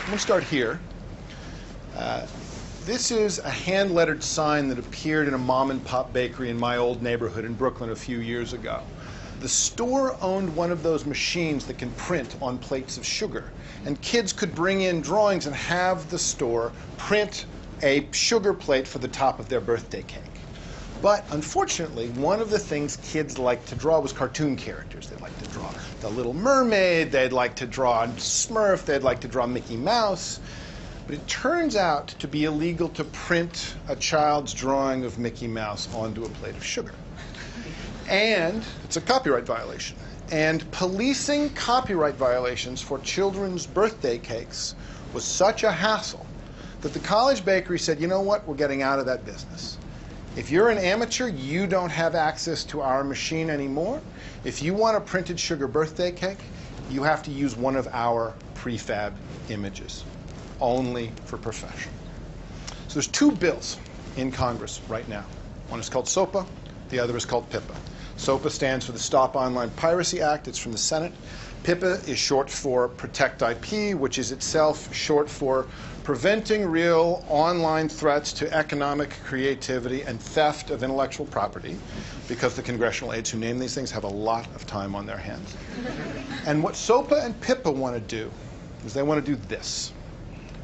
I'm going to start here. This is a hand-lettered sign that appeared in a mom-and-pop bakery in my old neighborhood in Brooklyn a few years ago. The store owned one of those machines that can print on plates of sugar, and kids could bring in drawings and have the store print a sugar plate for the top of their birthday cake. But unfortunately, one of the things kids liked to draw was cartoon characters. They'd like to draw the Little Mermaid, they'd like to draw Smurf, they'd like to draw Mickey Mouse. But it turns out to be illegal to print a child's drawing of Mickey Mouse onto a plate of sugar. And it's a copyright violation. And policing copyright violations for children's birthday cakes was such a hassle that the college bakery said, you know what, we're getting out of that business. If you're an amateur, you don't have access to our machine anymore. If you want a printed sugar birthday cake, you have to use one of our prefab images. Only for professional. So there's two bills in Congress right now. One is called SOPA, the other is called PIPA. SOPA stands for the Stop Online Piracy Act. It's from the Senate. PIPA is short for Protect IP, which is itself short for Preventing Real Online Threats to Economic Creativity and Theft of Intellectual Property, because the congressional aides who name these things have a lot of time on their hands. And what SOPA and PIPA want to do is they want to do this.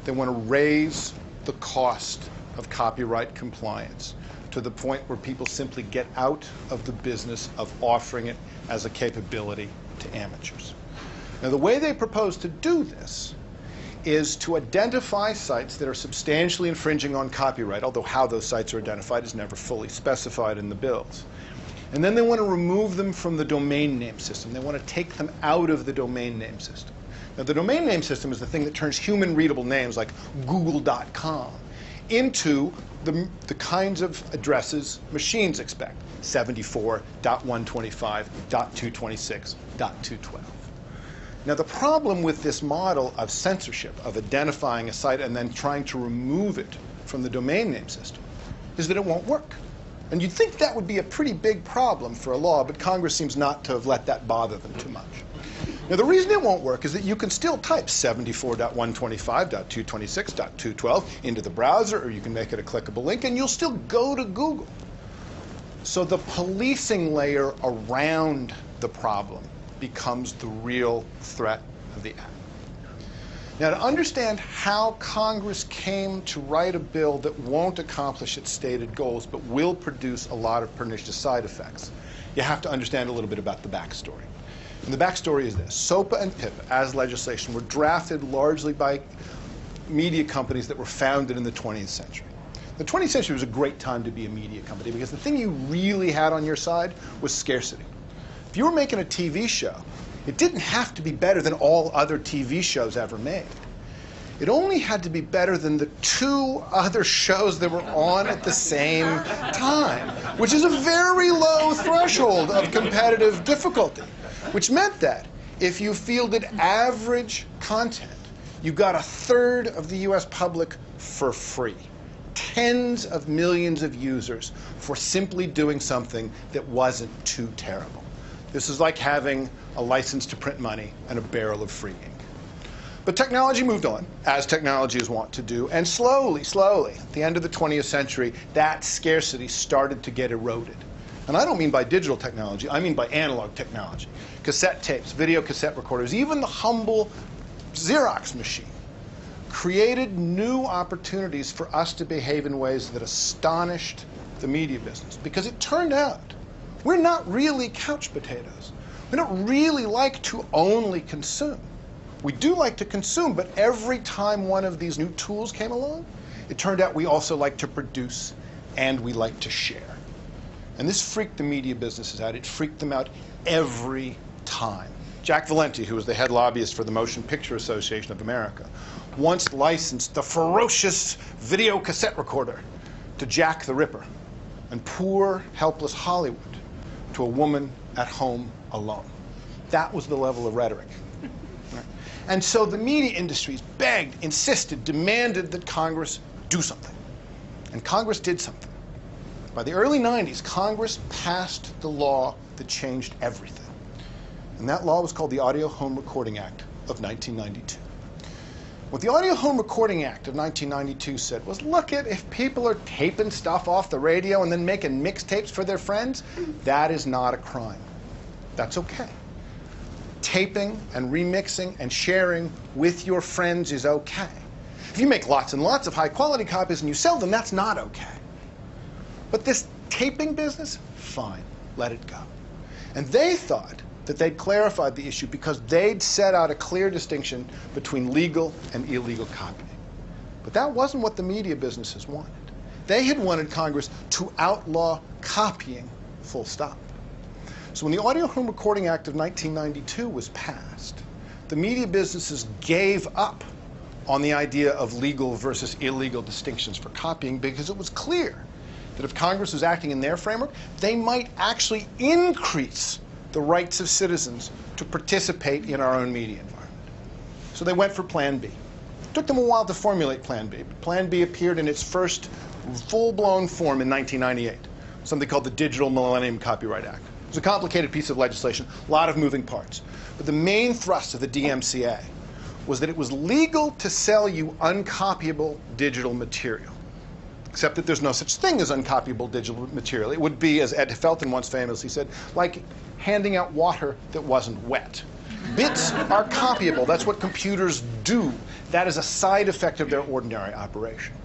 They want to raise the cost of copyright compliance to the point where people simply get out of the business of offering it as a capability to amateurs. Now, the way they propose to do this is to identify sites that are substantially infringing on copyright, although how those sites are identified is never fully specified in the bills. And then they want to remove them from the domain name system. They want to take them out of the domain name system. Now, the domain name system is the thing that turns human-readable names like Google.com into the kinds of addresses machines expect, 74.125.226.212. Now, the problem with this model of censorship, of identifying a site and then trying to remove it from the domain name system, is that it won't work. And you'd think that would be a pretty big problem for a law, but Congress seems not to have let that bother them too much. Now, the reason it won't work is that you can still type 74.125.226.212 into the browser, or you can make it a clickable link, and you'll still go to Google. So the policing layer around the problem becomes the real threat of the act. Now, to understand how Congress came to write a bill that won't accomplish its stated goals but will produce a lot of pernicious side effects, you have to understand a little bit about the backstory. And the backstory is this. SOPA and PIPA, as legislation, were drafted largely by media companies that were founded in the 20th century. The 20th century was a great time to be a media company because the thing you really had on your side was scarcity. If you were making a TV show, it didn't have to be better than all other TV shows ever made. It only had to be better than the two other shows that were on at the same time, which is a very low threshold of competitive difficulty. Which meant that if you fielded average content, you got a third of the US public for free. Tens of millions of users for simply doing something that wasn't too terrible. This is like having a license to print money and a barrel of free ink. But technology moved on, as technology is wont to do, and slowly, at the end of the 20th century, that scarcity started to get eroded. And I don't mean by digital technology, I mean by analog technology. Cassette tapes, video cassette recorders, even the humble Xerox machine created new opportunities for us to behave in ways that astonished the media business. Because it turned out we're not really couch potatoes. We don't really like to only consume. We do like to consume, but every time one of these new tools came along, it turned out we also like to produce and we like to share. And this freaked the media businesses out. It freaked them out every time. Jack Valenti, who was the head lobbyist for the Motion Picture Association of America, once licensed the ferocious video cassette recorder to Jack the Ripper and poor, helpless Hollywood to a woman at home alone. That was the level of rhetoric. Right? And so the media industries begged, insisted, demanded that Congress do something. And Congress did something. By the early 90s, Congress passed the law that changed everything. And that law was called the Audio Home Recording Act of 1992. What the Audio Home Recording Act of 1992 said was, look at, if people are taping stuff off the radio and then making mixtapes for their friends, that is not a crime. That's okay. Taping and remixing and sharing with your friends is okay. If you make lots and lots of high-quality copies and you sell them, that's not okay. But this taping business, fine, let it go. And they thought that they'd clarified the issue because they'd set out a clear distinction between legal and illegal copying. But that wasn't what the media businesses wanted. They had wanted Congress to outlaw copying, full stop. So when the Audio Home Recording Act of 1992 was passed, the media businesses gave up on the idea of legal versus illegal distinctions for copying because it was clear that if Congress was acting in their framework, they might actually increase the rights of citizens to participate in our own media environment. So they went for Plan B. It took them a while to formulate Plan B, but Plan B appeared in its first full-blown form in 1998, something called the Digital Millennium Copyright Act. It was a complicated piece of legislation, a lot of moving parts. But the main thrust of the DMCA was that it was legal to sell you uncopyable digital material, except that there's no such thing as uncopyable digital material. It would be, as Ed Felton once famously said, like handing out water that wasn't wet. Bits are copyable. That's what computers do. That is a side effect of their ordinary operation.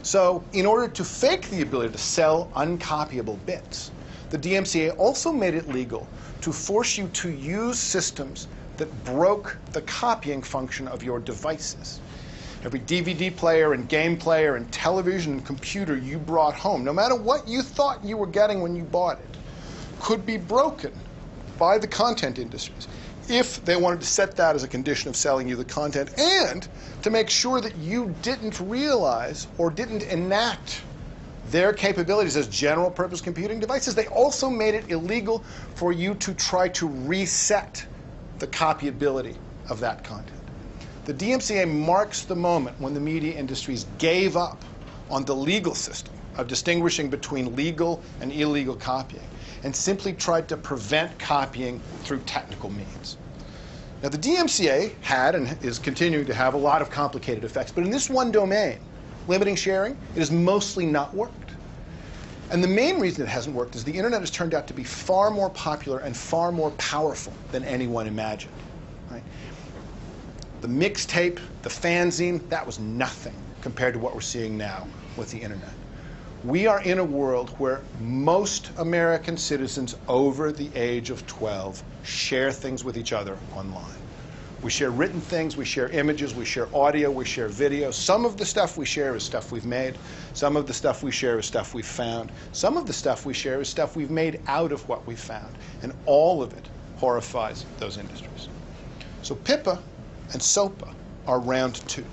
So in order to fake the ability to sell uncopyable bits, the DMCA also made it legal to force you to use systems that broke the copying function of your devices. Every DVD player and game player and television and computer you brought home, no matter what you thought you were getting when you bought it, could be broken by the content industries if they wanted to set that as a condition of selling you the content, and to make sure that you didn't realize or didn't enact their capabilities as general purpose computing devices. They also made it illegal for you to try to reset the copyability of that content. The DMCA marks the moment when the media industries gave up on the legal system of distinguishing between legal and illegal copying and simply tried to prevent copying through technical means. Now, the DMCA had and is continuing to have a lot of complicated effects, but in this one domain, limiting sharing, it has mostly not worked. And the main reason it hasn't worked is the internet has turned out to be far more popular and far more powerful than anyone imagined. Right? The mixtape, the fanzine, that was nothing compared to what we're seeing now with the internet. We are in a world where most American citizens over the age of 12 share things with each other online. We share written things, we share images, we share audio, we share video. Some of the stuff we share is stuff we've made. Some of the stuff we share is stuff we've found. Some of the stuff we share is stuff we've made out of what we've found. And all of it horrifies those industries. So PIPA and SOPA are round two.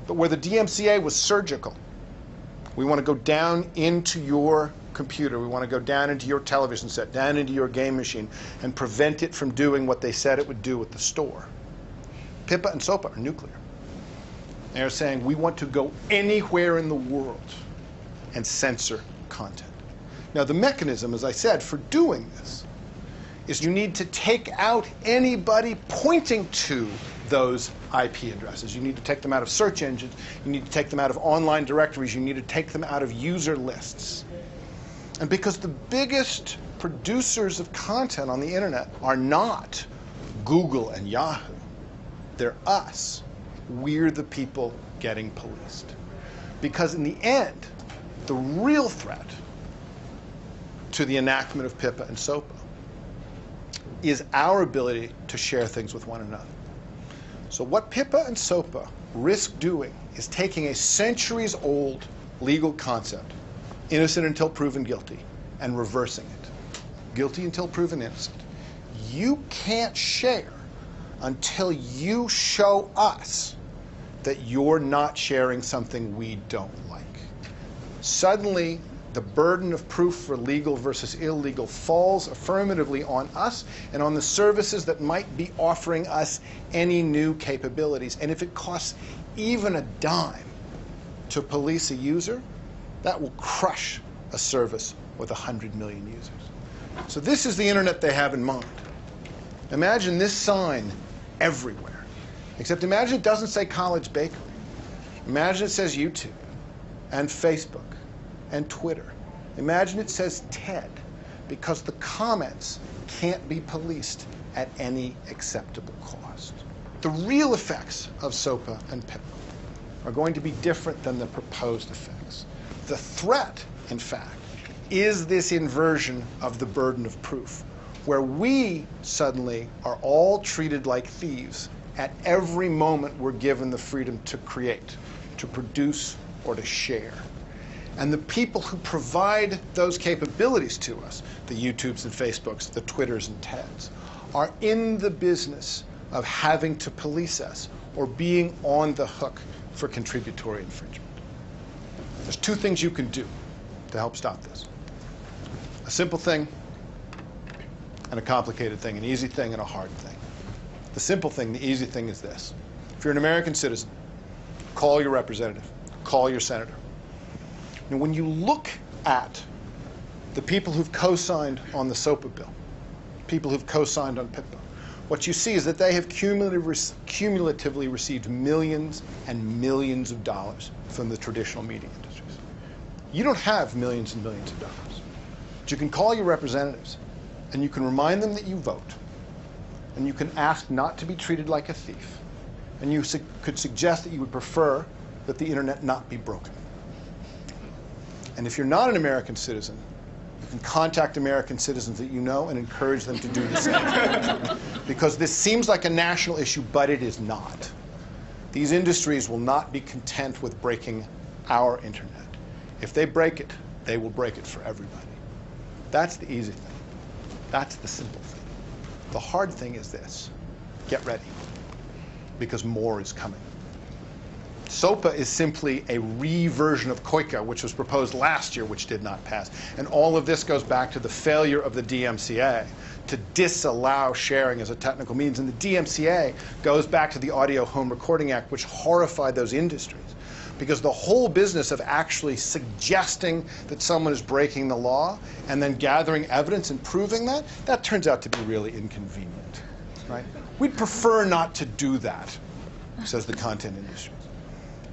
But where the DMCA was surgical, we want to go down into your computer, we want to go down into your television set, down into your game machine, and prevent it from doing what they said it would do at the store. PIPA and SOPA are nuclear. They're saying we want to go anywhere in the world and censor content. Now, the mechanism, as I said, for doing this is you need to take out anybody pointing to those IP addresses. You need to take them out of search engines. You need to take them out of online directories. You need to take them out of user lists. And because the biggest producers of content on the internet are not Google and Yahoo, they're us. We're the people getting policed. Because in the end, the real threat to the enactment of PIPA and SOPA is our ability to share things with one another. So what PIPA and SOPA risk doing is taking a centuries-old legal concept, innocent until proven guilty, and reversing it. Guilty until proven innocent. You can't share until you show us that you're not sharing something we don't like. Suddenly, the burden of proof for legal versus illegal falls affirmatively on us and on the services that might be offering us any new capabilities. And if it costs even a dime to police a user, that will crush a service with 100 million users. So this is the internet they have in mind. Imagine this sign everywhere. Except imagine it doesn't say College Bakery. Imagine it says YouTube and Facebook and Twitter. Imagine it says TED, because the comments can't be policed at any acceptable cost. The real effects of SOPA and PIPA are going to be different than the proposed effects. The threat, in fact, is this inversion of the burden of proof, where we suddenly are all treated like thieves at every moment we're given the freedom to create, to produce, or to share. And the people who provide those capabilities to us, the YouTubes and Facebooks, the Twitters and TEDs, are in the business of having to police us or being on the hook for contributory infringement. There's two things you can do to help stop this. A simple thing and a complicated thing, an easy thing and a hard thing. The simple thing, the easy thing is this. If you're an American citizen, call your representative, call your senator. Now, when you look at the people who've co-signed on the SOPA bill, people who've co-signed on PIPA, what you see is that they have cumulatively received millions and millions of dollars from the traditional media industries. You don't have millions and millions of dollars. But you can call your representatives, and you can remind them that you vote, and you can ask not to be treated like a thief, and you could suggest that you would prefer that the internet not be broken. And if you're not an American citizen, you can contact American citizens that you know and encourage them to do the same. Because this seems like a national issue, but it is not. These industries will not be content with breaking our internet. If they break it, they will break it for everybody. That's the easy thing. That's the simple thing. The hard thing is this. Get ready, because more is coming. SOPA is simply a reversion of COICA, which was proposed last year, which did not pass. And all of this goes back to the failure of the DMCA to disallow sharing as a technical means. And the DMCA goes back to the Audio Home Recording Act, which horrified those industries. Because the whole business of actually suggesting that someone is breaking the law and then gathering evidence and proving that, that turns out to be really inconvenient, right? We'd prefer not to do that, says the content industry.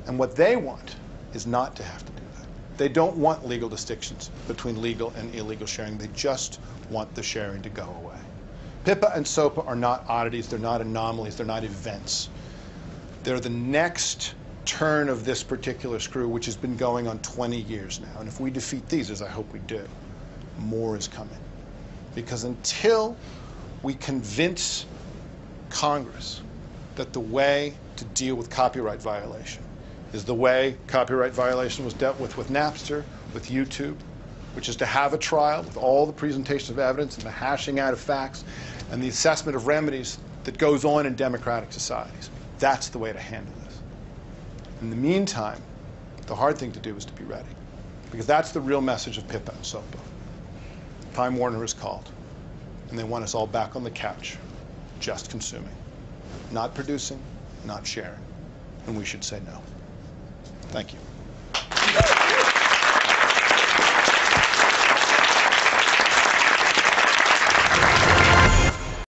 And what they want is not to have to do that. They don't want legal distinctions between legal and illegal sharing. They just want the sharing to go away. PIPA and SOPA are not oddities. They're not anomalies. They're not events. They're the next turn of this particular screw, which has been going on 20 years now. And if we defeat these, as I hope we do, more is coming. Because until we convince Congress that the way to deal with copyright violation is the way copyright violation was dealt with Napster, with YouTube, which is to have a trial with all the presentations of evidence and the hashing out of facts and the assessment of remedies that goes on in democratic societies. That's the way to handle this. In the meantime, the hard thing to do is to be ready, because that's the real message of PIPA and SOPA. Time Warner is called, and they want us all back on the couch, just consuming, not producing, not sharing, and we should say no. Thank you.